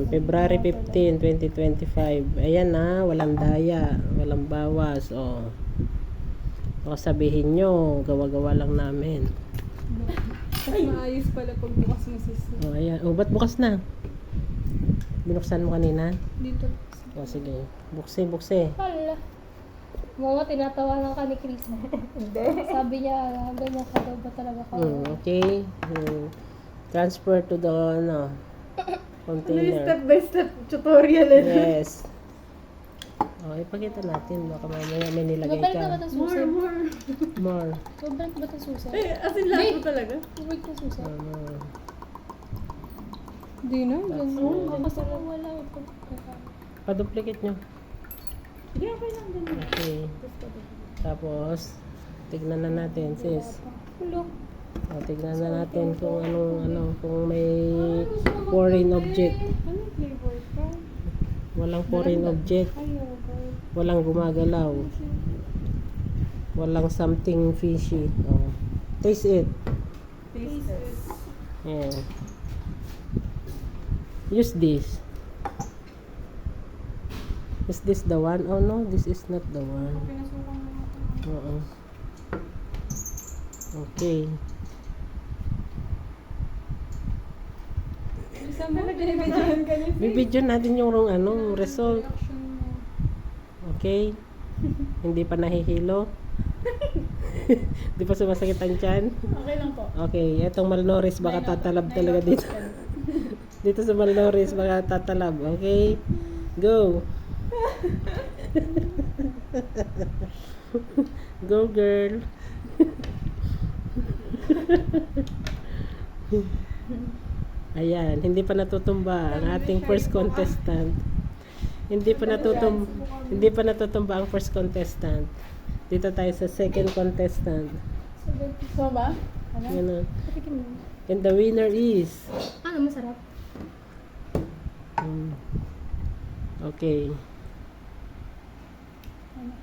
February 15, 2025. Ayan na, walang daya, walang bawas. O sabihin nyo, gawa-gawa lang namin. Ay, maayos pala pag bukas mo sis. Ayan. Ba't bukas na? Binuksan mo kanina? Dito. Sige. Buksi. Hala. Mga tinatawanan ka ni Chris. Hindi. Sabi niya, ganyan ka daw ba talaga ka? Okay. Transfer to the Ano yung container. step by step tutorial? Yes. Ipakita natin. Baka mamaya may nilagay Babalik na ba ka. ito susi? More. Babalik ba ito susi? As in lahat mo talaga? Babalik na susi. Hindi na. Kasi wala ito. Pa-duplicate nyo. Hindi, okay lang din. Okay. Tapos, tignan na natin, sis. Hello. Tignan na natin kung kung may foreign object. Ano flavor ka? Walang foreign object. Ayaw, girl. Walang gumagalaw. Walang something fishy. Taste it. Tastes. Yeah. Use this. Is this the one? Oh no, this is not the one. Pinasukan mo natin. Oo. Okay. Saan mo nag-ibigyan ka niya? Bibidyo natin yung result. Okay? Hindi pa nahihilo. Di pa sumasakit ang tiyan. Okay lang po. Okay, etong Malnourished baka tatalab talaga dito. Dito sa Malnourished baka tatalab. Okay? Go! Go girl! Ayan, hindi pa natutumba ang ating first contestant. Hindi pa natutumba ang first contestant. Dito tayo sa second contestant. So ba? Yan. Patikin mo. And the winner is Ano, masarap? Okay. Ano?